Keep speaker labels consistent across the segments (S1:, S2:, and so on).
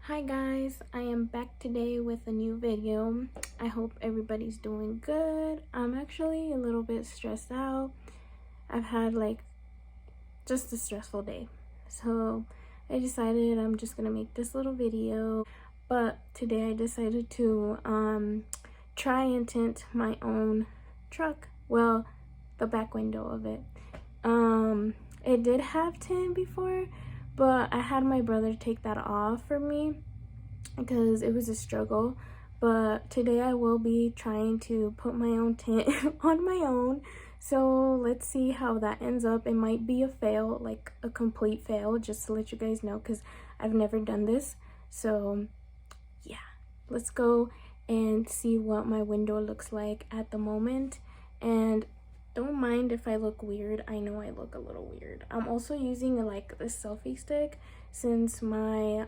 S1: Hi guys, I am back today with a new video. I hope everybody's doing good. I'm actually a little bit stressed out. I've had just a stressful day. So I decided I'm just gonna make this little video. But today I decided to try and tint my own truck. Well, the back window of it. It did have tint before, but I had my brother take that off for me because it was a struggle. But today I will be trying to put my own tint on my own, so let's see how that ends up. It might be a fail, like a complete fail, just to let you guys know, because I've never done this. So yeah, let's go and see what my window looks like at the moment. And don't mind if I look weird. I know I look a little weird. I'm also using like this selfie stick since my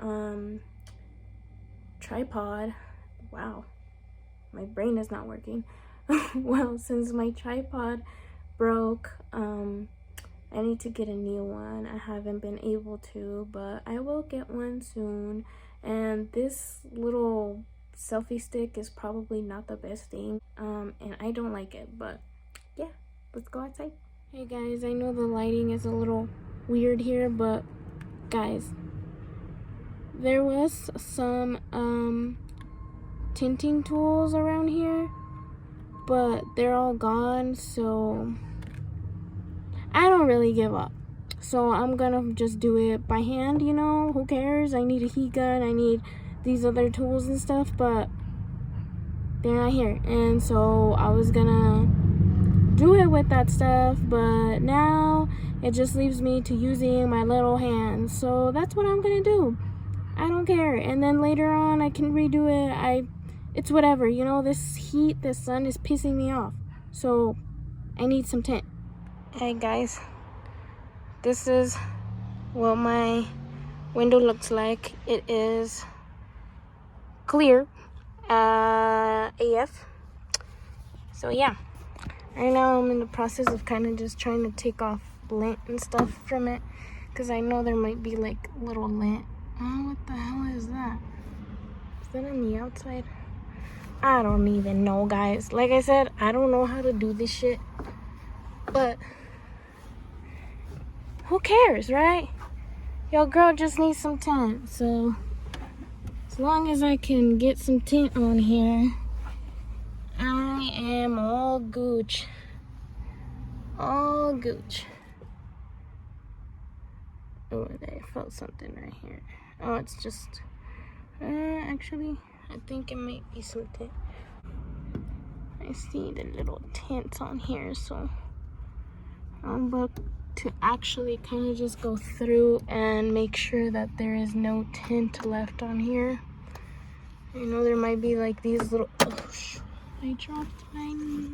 S1: tripod, wow, my brain is not working. Well, since my tripod broke, I need to get a new one. I haven't been able to, but I will get one soon. And this little selfie stick is probably not the best thing, and I don't like it, but yeah, let's go outside. Hey guys, I know the lighting is a little weird here, but guys, there was some tinting tools around here, but they're all gone, so I don't really give up. So I'm gonna just do it by hand, you know, who cares? I need a heat gun, I need these other tools and stuff, but they're not here. And so I was gonna do it with that stuff, but now it just leaves me to using my little hands. So that's what I'm gonna do. I don't care. And then later on I can redo it. It's whatever, you know. This heat, this sun is pissing me off, so I need some tint. Hey guys, this is what my window looks like. It is clear AF. So yeah, right now I'm in the process of kind of just trying to take off lint and stuff from it, because I know there might be like little lint. Oh, what the hell is that? Is that on the outside? I don't even know, guys. Like I said, I don't know how to do this shit, but who cares, right? Your girl just needs some tint, so as long as I can get some tint on here, I am all gooch. All gooch. Oh, I felt something right here. Oh, it's just actually, I think it might be some tint. I see the little tints on here, so I'm about to actually kind of just go through and make sure that there is no tint left on here. I know there might be like these little, oh, I dropped my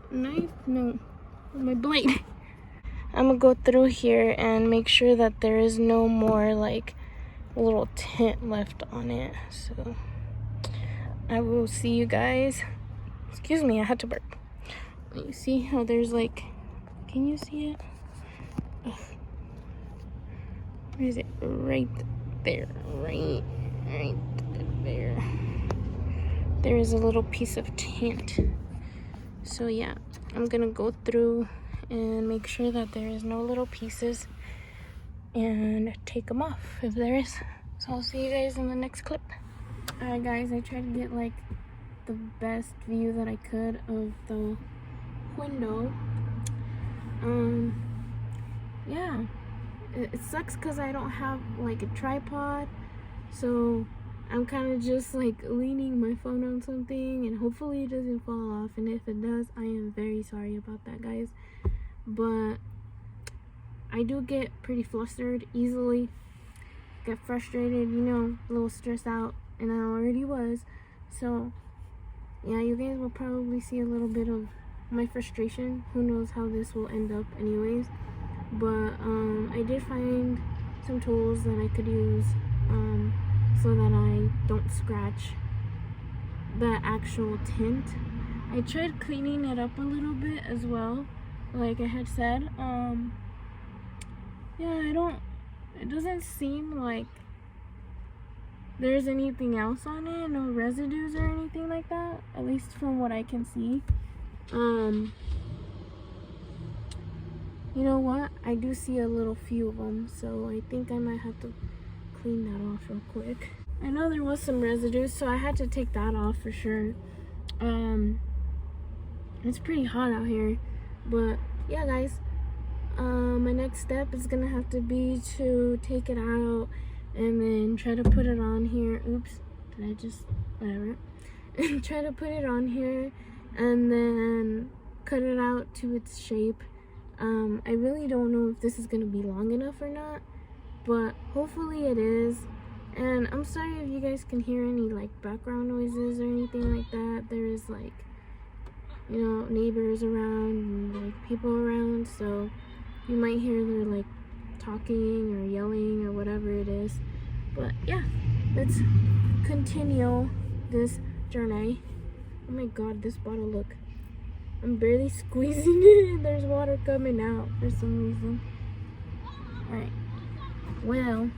S1: knife, no, my blade. I'm gonna go through here and make sure that there is no more like little tint left on it. So I will see you guys. Excuse me, I had to burp. You see how there's like, can you see it? Ugh. Where is it? Right there. Right there. There is a little piece of tint. So yeah, I'm gonna go through and make sure that there is no little pieces and take them off if there is. So I'll see you guys in the next clip. Alright guys, I tried to get like the best view that I could of the window. Yeah, it sucks because I don't have like a tripod, so I'm kind of just like leaning my phone on something, and hopefully it doesn't fall off, and if it does, I am very sorry about that, guys. But I do get pretty flustered easily, get frustrated, you know, a little stressed out, and I already was. So yeah, you guys will probably see a little bit of my frustration. Who knows how this will end up anyways. But I did find some tools that I could use so that I don't scratch the actual tint. I tried cleaning it up a little bit as well, like I had said. Yeah, it doesn't seem like there's anything else on it, no residues or anything like that, at least from what I can see. You know what? I do see a little few of them, so I think I might have to clean that off real quick. I know there was some residue, so I had to take that off for sure. It's pretty hot out here, but yeah, guys. My next step is gonna have to be to take it out and then try to put it on here. Oops, did I just, whatever. And try to put it on here and then cut it out to its shape. I really don't know if this is gonna be long enough or not, but hopefully it is. And I'm sorry if you guys can hear any like background noises or anything like that. There is like, you know, neighbors around and like people around, so you might hear they're like talking or yelling or whatever it is. But yeah, let's continue this journey. Oh my god, this bottle, look. I'm barely squeezing it and there's water coming out for some reason. Alright, well,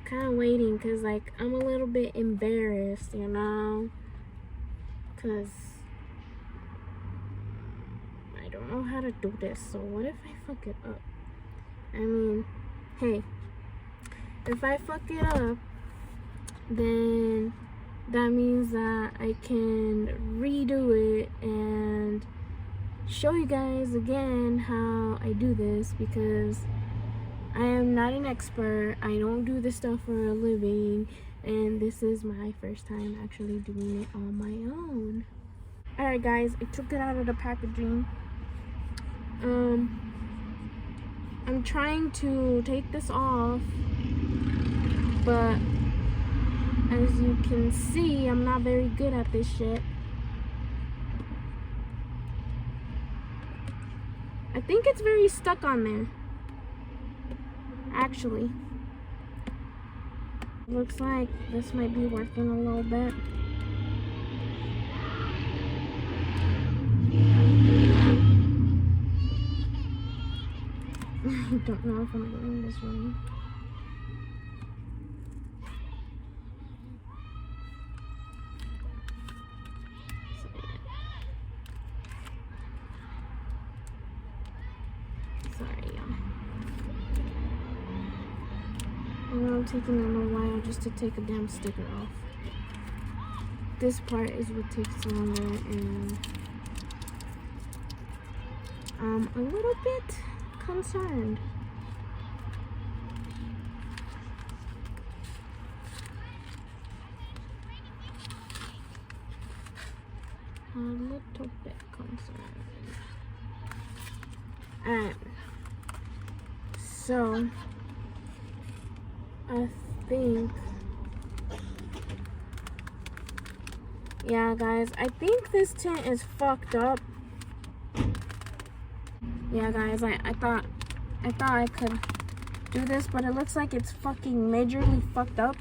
S1: kind of waiting because like I'm a little bit embarrassed, you know, because I don't know how to do this. So what if I fuck it up? I mean, hey, if I fuck it up, then that means that I can redo it and show you guys again how I do this, because I am not an expert. I don't do this stuff for a living, and this is my first time actually doing it on my own. Alright guys, I took it out of the packaging. I'm trying to take this off, but as you can see, I'm not very good at this shit. I think it's very stuck on there. Actually, looks like this might be working a little bit. I don't know if I'm doing this right. Sorry, y'all. I'm taking a little while just to take a damn sticker off. This part is what takes longer, and I'm a little bit concerned. A little bit concerned. Alright. So I think, yeah guys, I think this tint is fucked up. Yeah guys, I thought I could do this, but it looks like it's fucking majorly fucked up.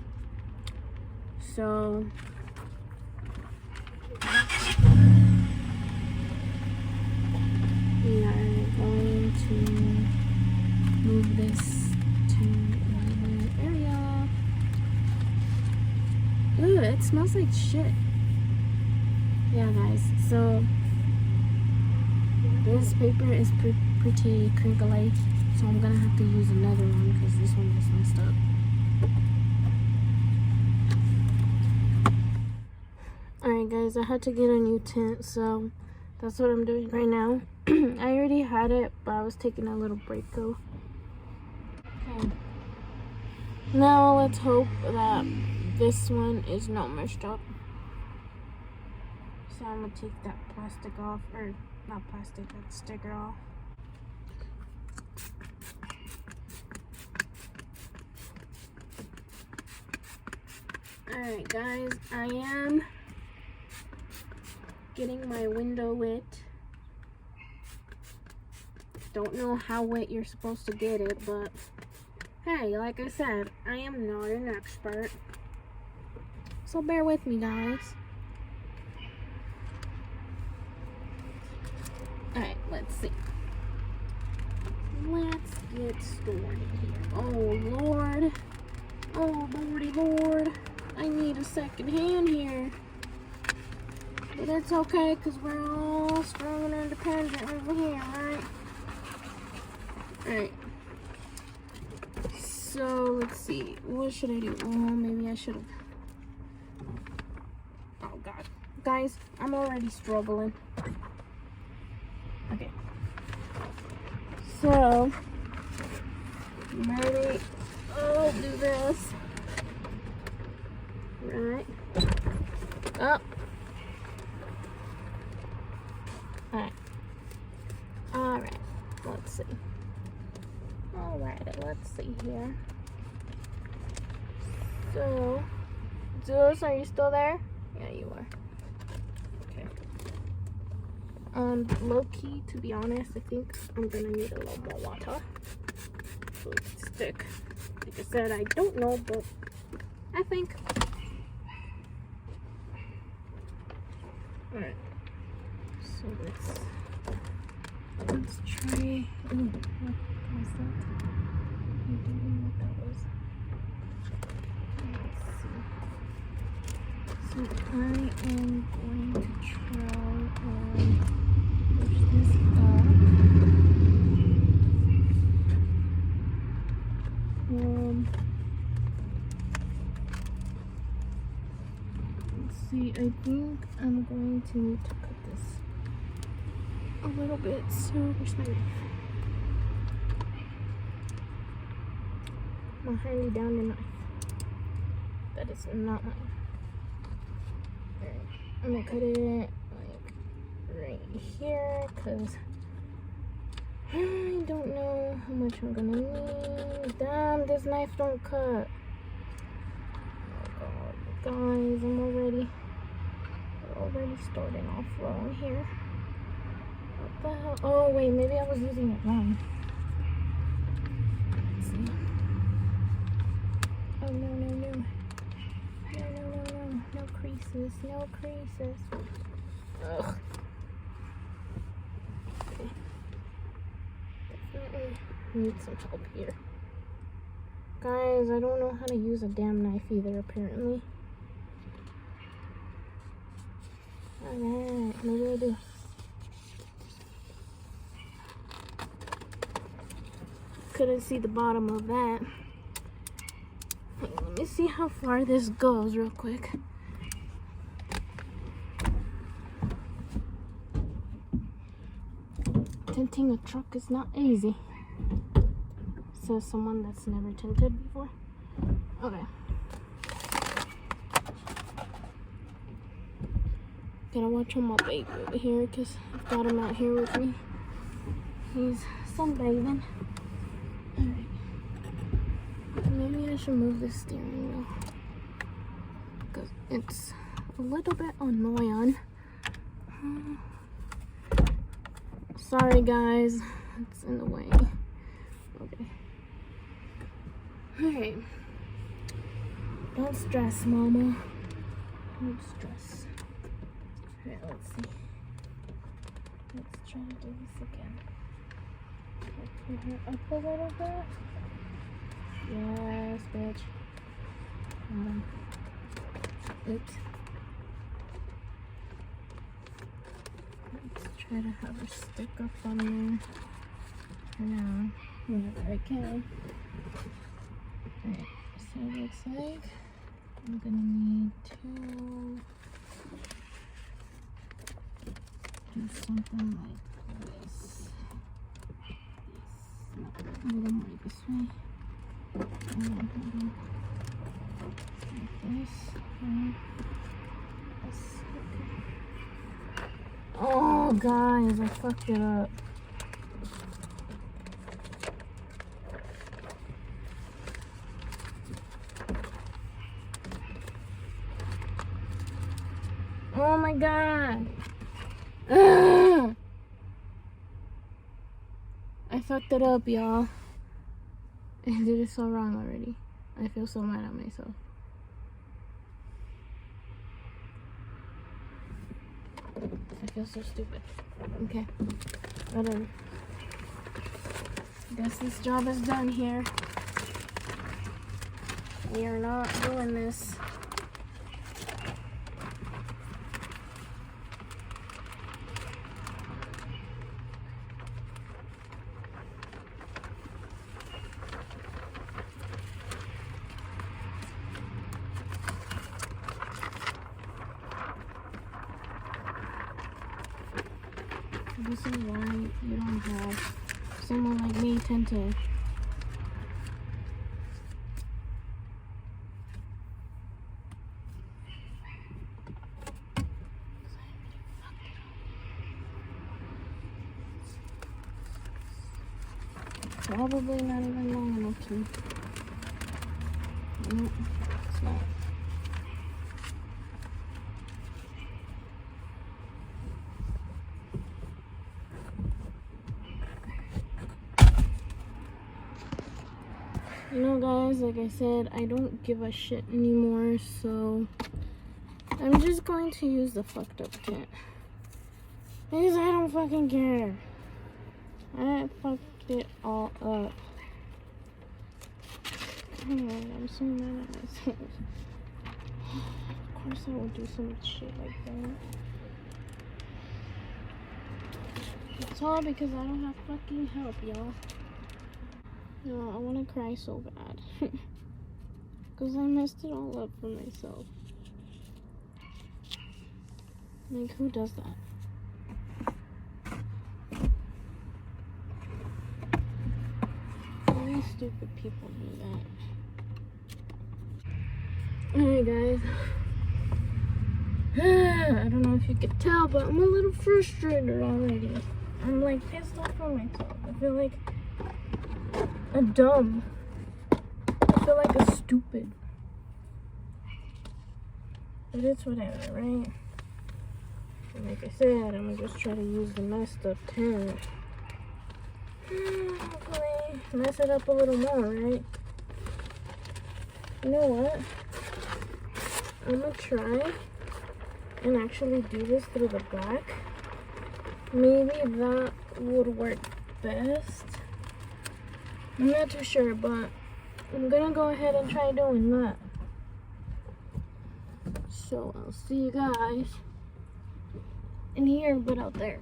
S1: So we are going to move this to another area. Ooh, it smells like shit. Yeah guys, so this paper is pretty crinkly, so I'm gonna have to use another one because this one is messed up. Alright guys, I had to get a new tint, so that's what I'm doing right now. I already had it, but I was taking a little break though. Okay. Now let's hope that this one is not messed up. So I'm gonna take that plastic off, or not plastic, that sticker off. Alright guys, I am getting my window wet. Don't know how wet you're supposed to get it, but hey, like I said, I am not an expert. So bear with me guys. Alright, let's see. Let's get started here. Oh Lord. Oh, lordy lord. I need a second hand here. But it's okay, because we're all strong and independent over here, right? Alright. So, let's see. What should I do? Oh, maybe I should have... Oh, God. Guys, I'm already struggling. Okay. So, maybe I'll do this. Right. Oh. Alright. Alright. Let's see. Alright, let's see here. So, Zeus, are you still there? Yeah, you are. Okay. Low key, to be honest, I think I'm gonna need a little more water. So let's stick. Like I said, I don't know, but I think. Alright. So let's try. Ooh, what was that? I don't know what that was. Let's see. So I am going to try and push this up. Let's see. I think I'm going to need to cut this a little bit. So where's my knife? My handy down the knife. That is not mine. Alright, I'm gonna cut it like right here because I don't know how much I'm gonna need. Damn, this knife don't cut. Oh god, guys, I'm already starting off wrong here. What the hell? Oh wait, maybe I was using it wrong. Let's see. Oh no. No creases, no creases. Ugh. Okay. Definitely need some help here. Guys, I don't know how to use a damn knife either, apparently. Alright, maybe I do. Couldn't see the bottom of that. Let me see how far this goes real quick. Tinting a truck is not easy. Says someone that's never tinted before. Okay. Gotta watch on my baby over here because I've got him out here with me. He's sunbathing. Alright. Maybe I should move this steering wheel because it's a little bit annoying. Sorry guys, it's in the way. Okay. Alright. Don't stress, mama. Don't stress. Alright, let's see. Let's try to do this again. Pull her up a little bit. Yes, bitch. Oops. Let's try to have her stick up on there for now, whenever I can. Alright, so it looks like I'm gonna need to do something like this. No, a little more this way. Like this. Oh, guys, I fucked it up. Oh my god. Ugh. I fucked it up, y'all. I did it so wrong already. I feel so mad at myself. I feel so stupid. Okay. Whatever. Guess this job is done here. We are not doing this. This is why you don't have someone like me tinted. Probably not even long enough to. Nope, it's not. You know, guys, like I said, I don't give a shit anymore, so I'm just going to use the fucked up tint. Because I don't fucking care. I fucked it all up. Come on, I'm so mad at myself. Of course I would do some shit like that. It's all because I don't have fucking help, y'all. No, I want to cry so bad. Because I messed it all up for myself. Like, who does that? Only stupid people do that. Alright, guys. I don't know if you could tell, but I'm a little frustrated already. I'm like pissed off on myself. I feel like a dumb. I feel like a stupid. But it's whatever, right? And like I said, I'm gonna just try to use the messed up tint. Hopefully mess it up a little more, right? You know what? I'm gonna try and actually do this through the black. Maybe that would work best. I'm not too sure, but I'm gonna go ahead and try doing that. So I'll see you guys in here, but out there.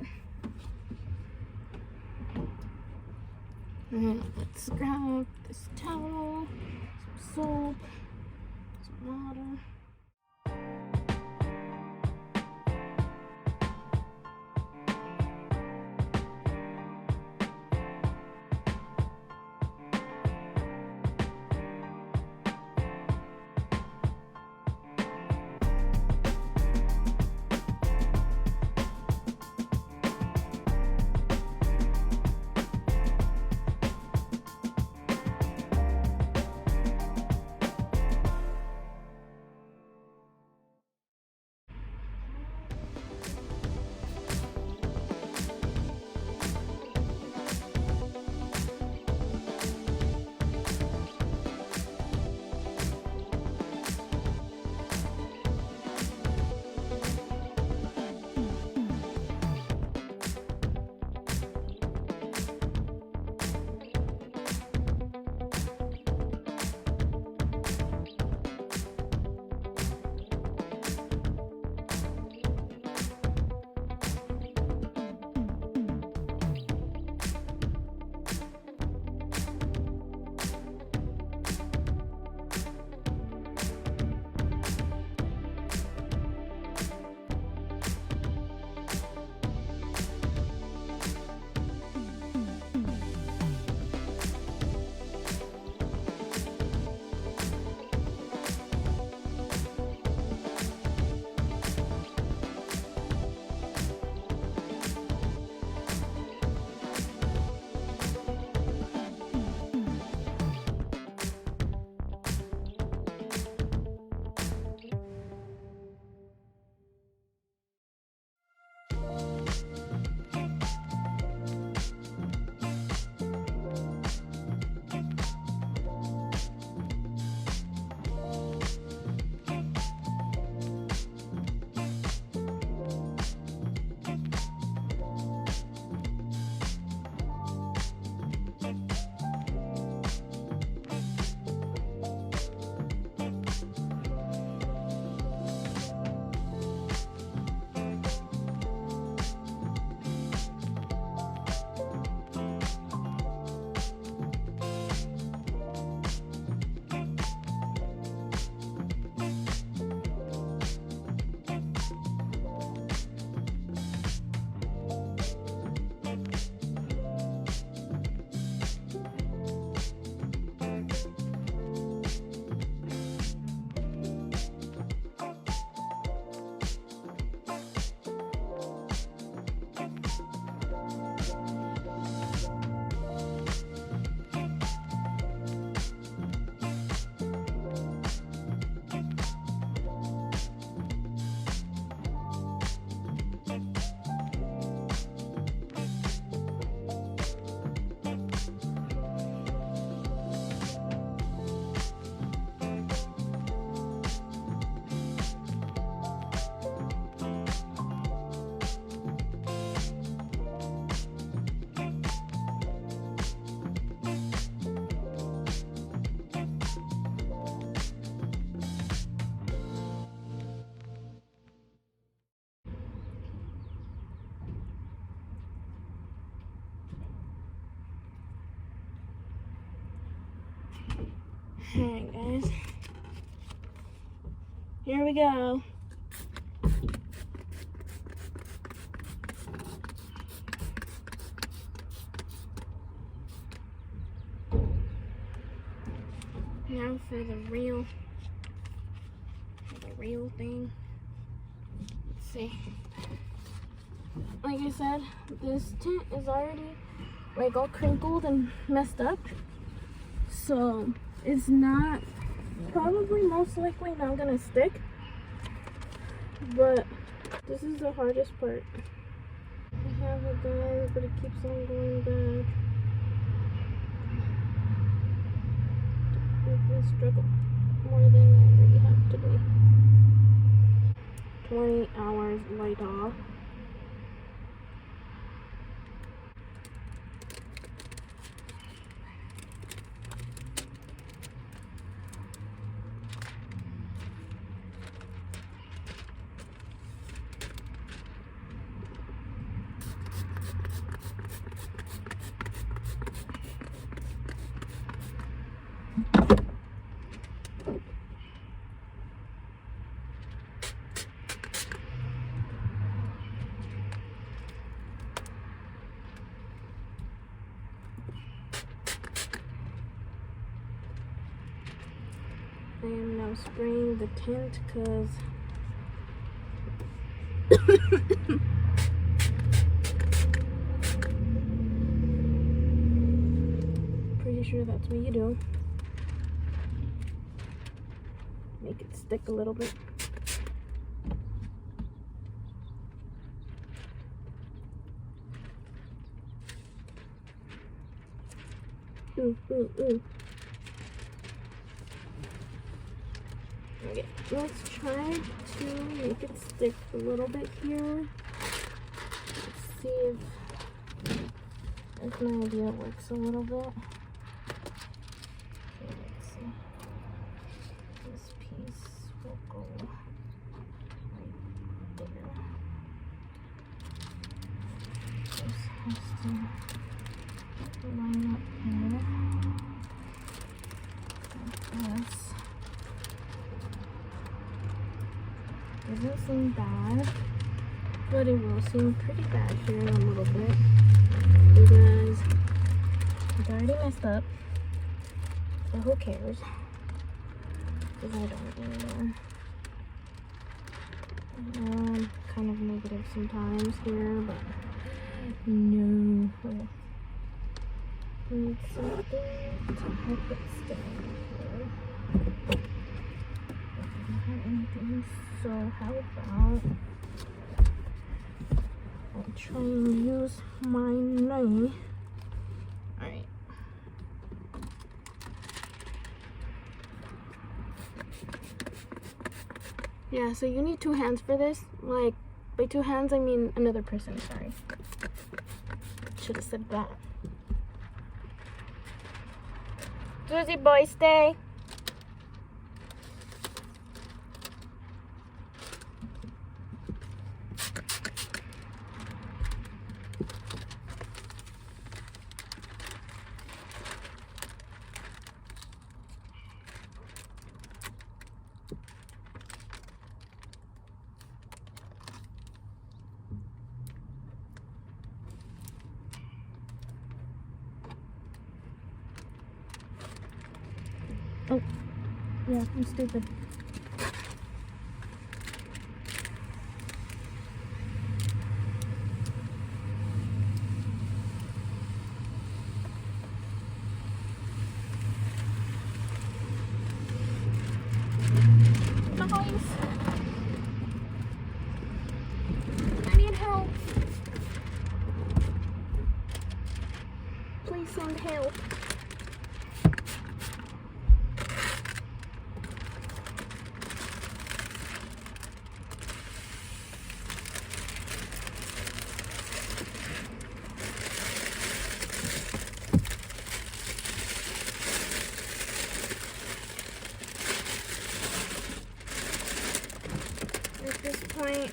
S1: And let's grab this towel, some soap, some water. Alright guys, here we go. Now for the real thing. Let's see. Like I said, this tint is already like all crinkled and messed up, so it's not, probably most likely not gonna stick, but this is the hardest part. I have it there, but it keeps on going back. I struggle more than I really have to be. 20 hours later. I am now spraying the tint because pretty sure that's what you do. Make it stick a little bit. Ooh, ooh, ooh. Okay, let's try to make it stick a little bit here. Let's see if my idea works a little bit. Okay, let's see. This piece will go right there. This has to line up here. Like this. Doesn't seem bad, but it will seem pretty bad here in a little bit because it's already messed up, so who cares, because I don't anymore. Kind of negative sometimes here, but no. Need something to help it stay here. Anything, so how about I try and use my knife. Alright. Yeah, so you need 2 hands for this. Like, by 2 hands I mean another person, sorry. Should have said that. Susie boy, stay. Oh, yeah, I'm stupid. Guys, I need help. Please send help. At this point,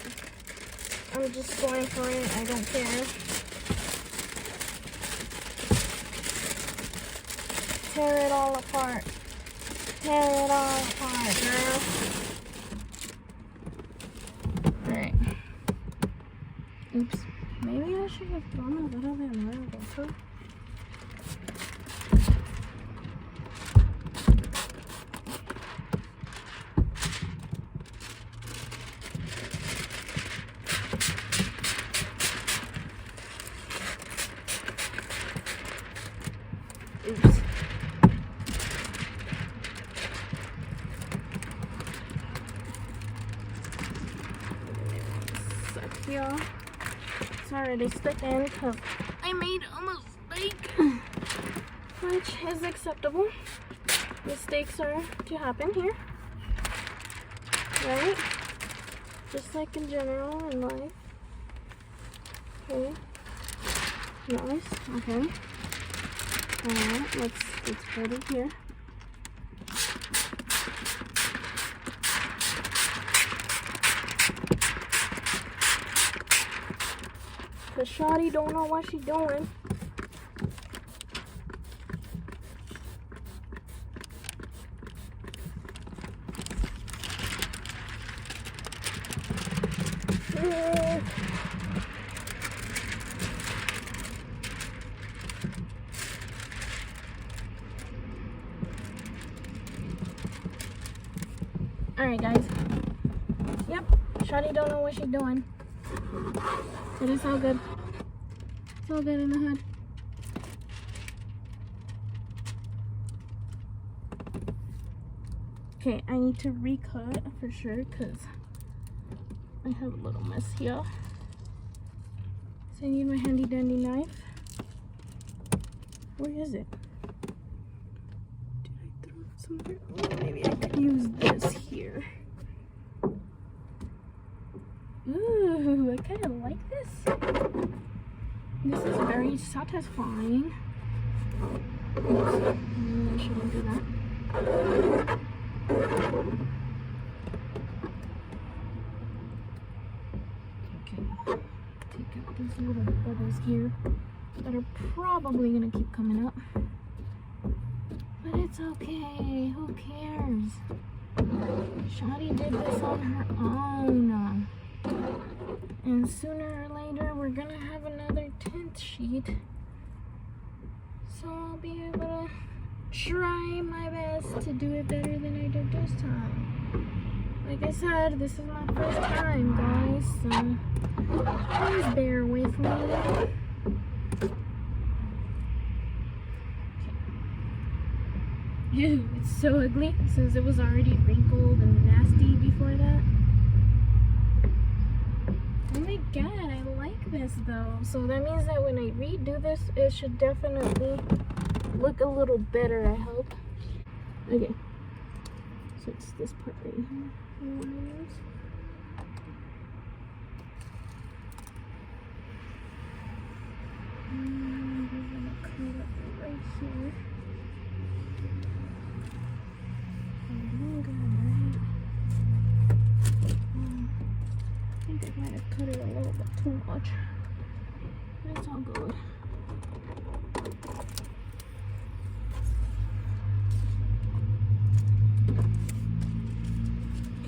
S1: I'm just going for it. I don't care. Tear it all apart. Tear it all apart, girl. Alright. Oops. Maybe I should have thrown a little bit more of this. Oops. Suck, y'all. It's already sticking because I made a mistake, which is acceptable. Mistakes are to happen here, right? Just like in general in life. Okay. Nice. Okay. Alright, let's put it here. Cause Shawty don't know what she's doing. Alright guys. Yep, Shawty don't know what she's doing. But it's all good. It's all good in the hood. Okay, I need to recut for sure because I have a little mess here. So I need my handy dandy knife. Where is it? Did I throw it somewhere? Oh, maybe I could use this here. Ooh, I kind of like this. This is very satisfying. Oops, I shouldn't do that. Okay, take out these little bubbles here that are probably gonna keep coming up. But it's okay, who cares? Shawty did this on her own. And sooner or later, we're gonna have another tint sheet. So I'll be able to try my best to do it better than I did this time. Like I said, this is my first time, guys, so please bear with me. Okay. Ew, it's so ugly since it was already wrinkled and nasty before that. Oh my god, I like this though. So that means that when I redo this, it should definitely look a little better, I hope. Okay. So it's this part right here I want to use. And we're going to cut it right here. I'm doing good, right? I think I might have cut it a little bit too much, but it's all good.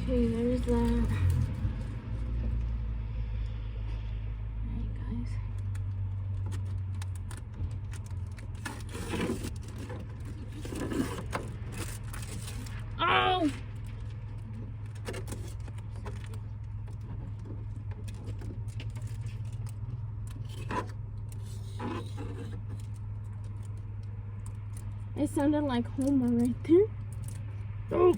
S1: Okay, there's that. Alright, guys. Oh! It sounded like Homer right there. Oh,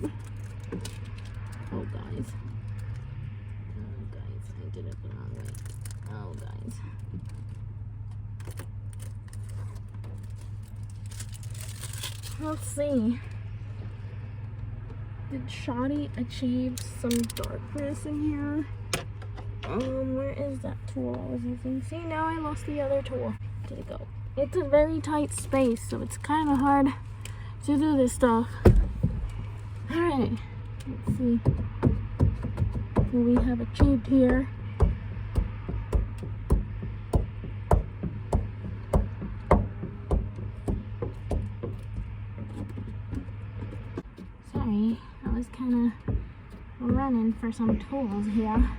S1: oh guys. Oh guys, I did it the wrong way. Oh guys. Let's see. Did Shawty achieve some darkness in here? Where is that tool I was using? See, now I lost the other tool. Did it go? It's a very tight space, so it's kind of hard to do this stuff. Alright, let's see what we have achieved here. running for some tools here.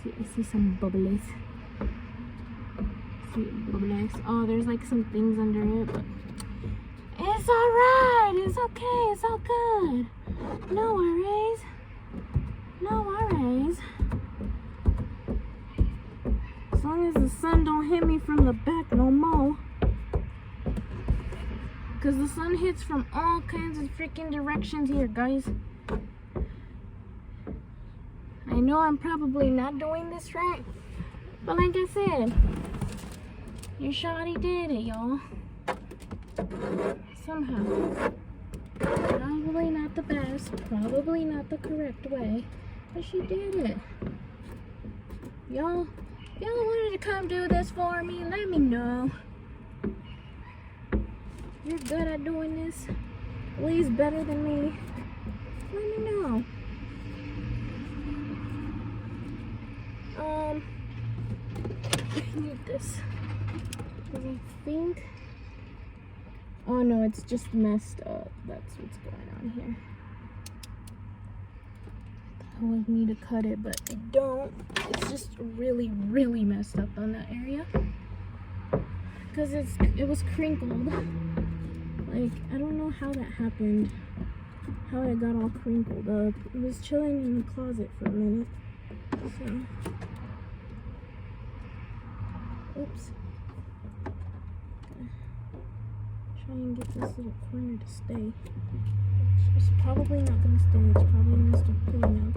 S1: See, I see some bubbles. See bubbles. Oh, there's like some things under it, but it's alright. It's okay. It's all good. No worries. No worries. As long as the sun don't hit me from the back no more. Because the sun hits from all kinds of freaking directions here, guys. I know I'm probably not doing this right. But like I said, your shawty did it, y'all. Somehow. Probably not the best. Probably not the correct way. But she did it. Y'all wanted to come do this for me? Let me know. You're good at doing this. At least better than me. Let me know. I need this. Because I think... Oh no, it's just messed up. That's what's going on here. I would need to cut it, but I don't. It's just really, really messed up on that area. Because it was crinkled. Like, I don't know how that happened. How it got all crinkled up. It was chilling in the closet for a minute. So. Oops. Try and get this little corner to stay. It's probably not going to stay. It's probably going to start peeling up.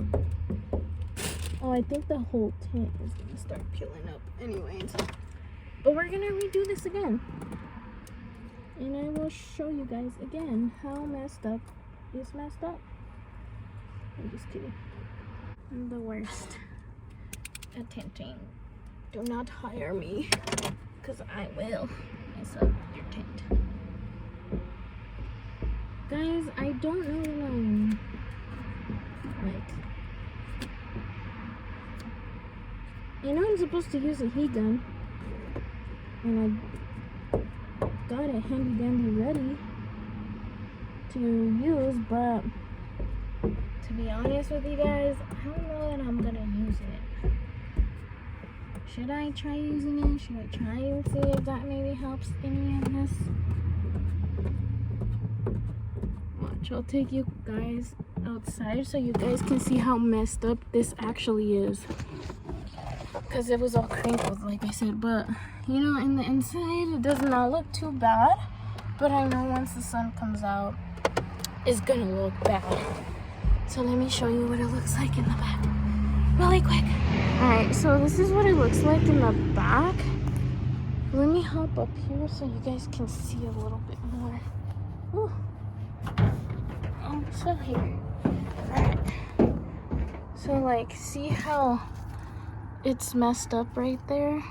S1: Oh, I think the whole tint is going to start peeling up anyways. But we're going to redo this again. And I will show you guys again how messed up is messed up. I'm just kidding. I'm the worst at tinting. Do not hire me, because I will mess up your tint. Guys, I don't know I know I'm supposed to use a heat gun, and I got it handy dandy ready to use, but to be honest with you guys, I don't know that I'm gonna use it. Should I try using it? Should I try and see if that maybe helps any of this? Watch, I'll take you guys outside so you guys can see how messed up this actually is. Because it was all crinkled, like I said, but you know, in the inside it does not look too bad, but I know once the sun comes out it's gonna look bad. So let me show you what it looks like in the back really quick. Alright, so this is what it looks like in the back. Let me hop up here so you guys can see a little bit more. Ooh. So here. Alright. So like, see how it's messed up right there?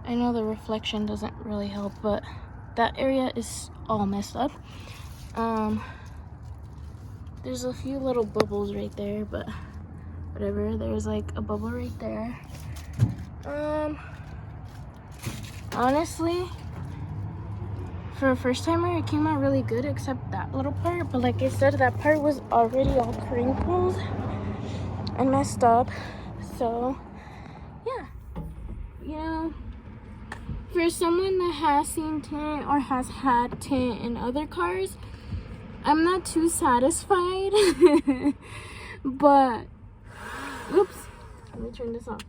S1: I know the reflection doesn't really help, but that area is all messed up. There's a few little bubbles right there, but whatever. There's like a bubble right there. Honestly, for a first timer, it came out really good, except that little part. But like I said, that part was already all crinkled and messed up. So yeah, you know, for someone that has seen tint or has had tint in other cars, I'm not too satisfied. But oops, let me turn this off.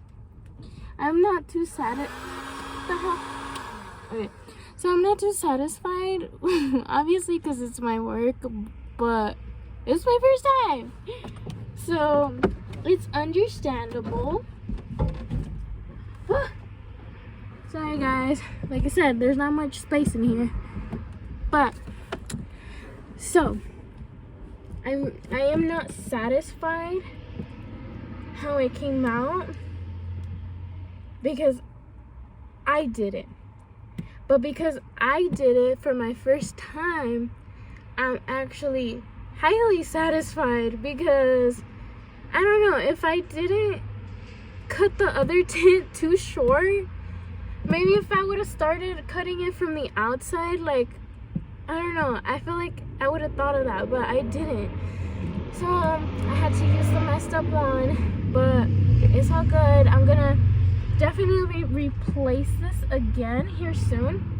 S1: I'm not too okay, so I'm not too satisfied, obviously, because it's my work, but it's my first time, so it's understandable. Sorry guys, like I said, there's not much space in here, but so I am not satisfied how it came out because I did it. But because I did it for my first time, I'm actually highly satisfied, because I don't know, if I didn't cut the other tint too short, maybe if I would have started cutting it from the outside, like I don't know, I feel like I would have thought of that, but I didn't. So I had to use the messed up one, but it's all good. I'm gonna definitely replace this again here soon.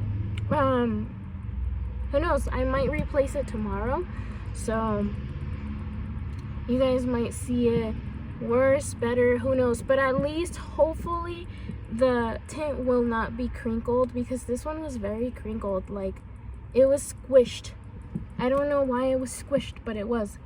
S1: Who knows, I might replace it tomorrow, so you guys might see it worse, better, who knows, but at least hopefully the tint will not be crinkled, because this one was very crinkled, like it was squished. I don't know why it was squished, but it was.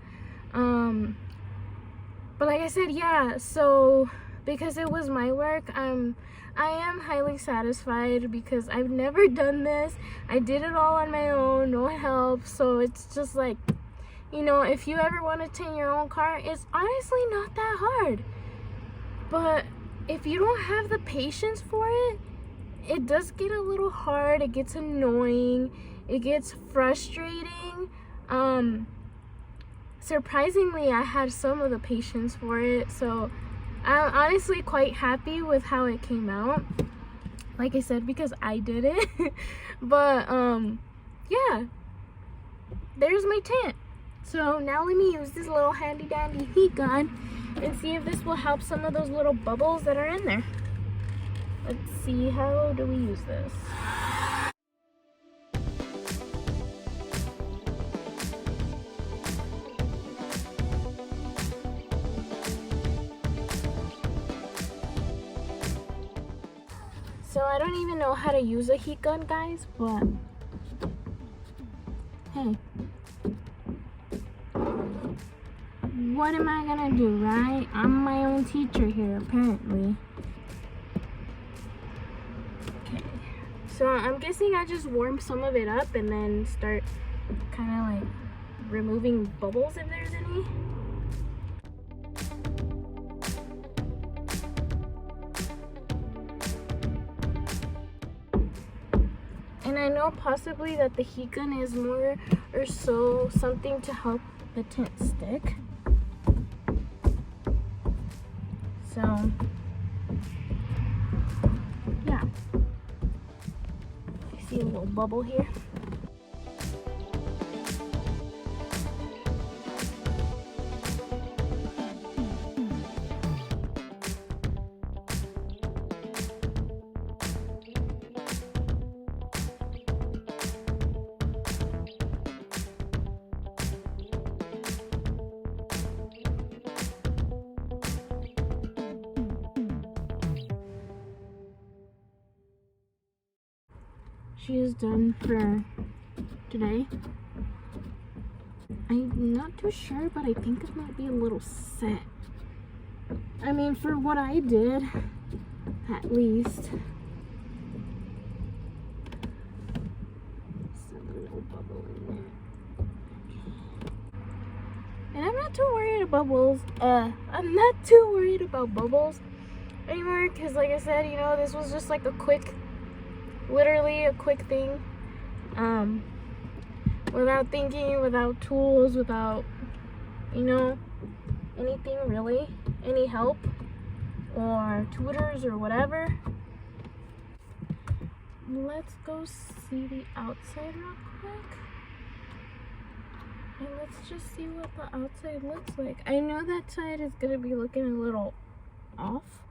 S1: But like I said, yeah, so because it was my work, I am highly satisfied because I've never done this. I did it all on my own, no help. So it's just like, you know, if you ever want to tint your own car, it's honestly not that hard. But if you don't have the patience for it, it does get a little hard. It gets annoying. It gets frustrating. Surprisingly, I had some of the patience for it, so I'm honestly quite happy with how it came out. Like I said, because I did it. But yeah, there's my tint. So now let me use this little handy dandy heat gun and see if this will help some of those little bubbles that are in there. Let's see, how do we use this? So I don't even know how to use a heat gun, guys, but hey, what am I gonna do, right? I'm my own teacher here, apparently. Okay, so I'm guessing I just warm some of it up and then start kind of like removing bubbles if there's any. And I know possibly that the heat gun is more or so something to help the tint stick. So, yeah. I see a little bubble here. She is done for today. I'm not too sure, but I think it might be a little set. I mean, for what I did, at least. Send a little bubble in there. And I'm not too worried about bubbles. I'm not too worried about bubbles anymore, because like I said, you know, this was just like a quick, literally a quick thing, without thinking, without tools, without, you know, anything really, any help or tutors or whatever. Let's go see the outside real quick, and let's just see what the outside looks like. I know that side is gonna be looking a little off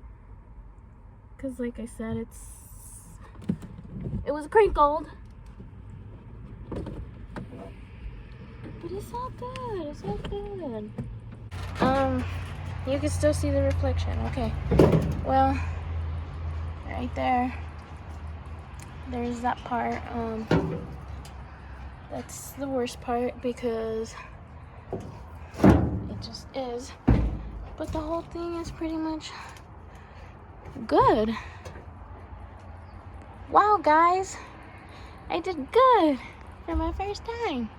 S1: because like I said, it was crinkled, but it's all good. It's all good. You can still see the reflection. Okay. Well, right there. There's that part. That's the worst part because it just is. But the whole thing is pretty much good. Wow, guys, I did good for my first time.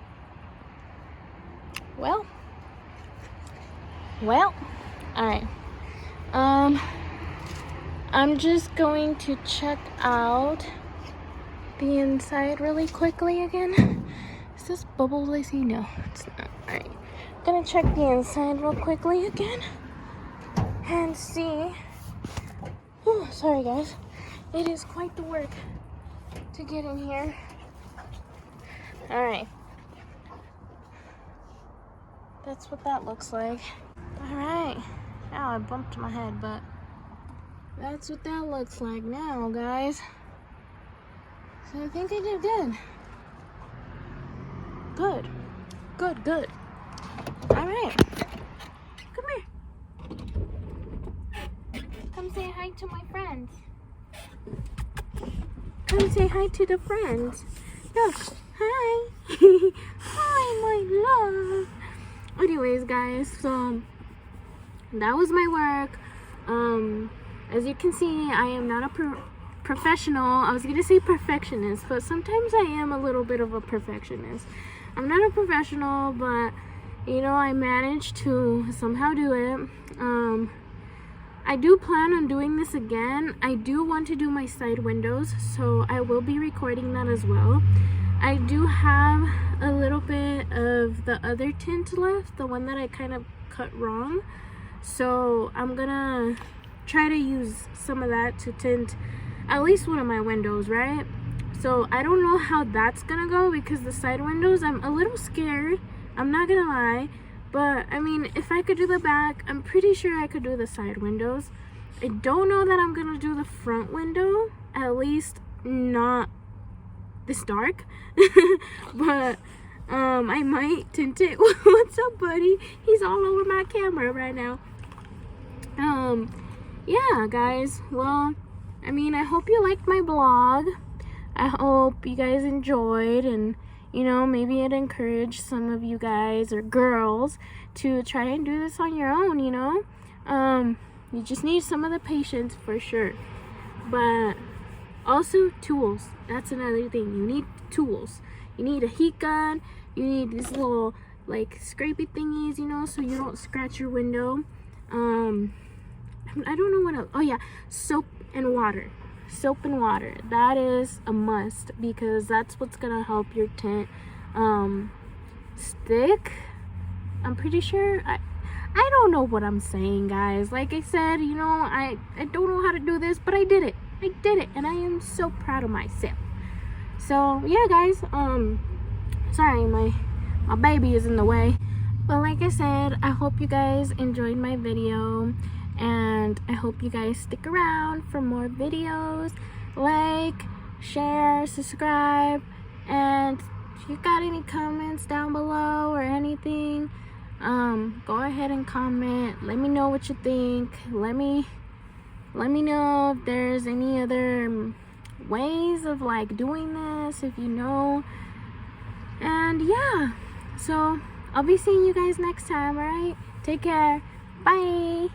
S1: Well, all right. I'm just going to check out the inside really quickly again. Is this bubbles I see? No, it's not. All right, gonna check the inside real quickly again and see. Whew, sorry, guys. It is quite the work to get in here. All right. That's what that looks like. All right. Now I bumped my head, but that's what that looks like now, guys. So I think I did good. Good. Good, good. All right. Come here. Come say hi to my friends. Come say hi to the friends. No. Hi. Hi, my love. Anyways, guys, so that was my work. As you can see, I am not a professional. I was gonna say perfectionist, but sometimes I am a little bit of a perfectionist. I'm not a professional, but you know, I managed to somehow do it. I do plan on doing this again. I do want to do my side windows, so I will be recording that as well. I do have a little bit of the other tint left, the one that I kind of cut wrong. So I'm gonna try to use some of that to tint at least one of my windows, right? So I don't know how that's gonna go because the side windows, I'm a little scared. I'm not gonna lie. But I mean, if I could do the back, I'm pretty sure I could do the side windows. I don't know that I'm gonna do the front window, at least not this dark. But I might tint it. What's up, buddy? He's all over my camera right now. Yeah, guys, well, I mean, I hope you liked my blog. I hope you guys enjoyed, and you know, maybe it encouraged some of you guys or girls to try and do this on your own, you know. You just need some of the patience for sure. But also tools. That's another thing. You need tools. You need a heat gun. You need these little like scrapey thingies, you know, so you don't scratch your window. I don't know what else. Oh yeah, soap and water. Soap and water, that is a must because that's what's gonna help your tint stick. I'm pretty sure. I don't know what I'm saying, guys. Like I said, you know, I don't know how to do this, but I did it, and I am so proud of myself. So yeah, guys, sorry, my baby is in the way, but like I said, I hope you guys enjoyed my video. And I hope you guys stick around for more videos. Like, share, subscribe, and if you got any comments down below or anything, go ahead and comment. Let me know what you think. Let me know if there's any other ways of like doing this, if you know. And yeah, so I'll be seeing you guys next time. All right, take care. Bye.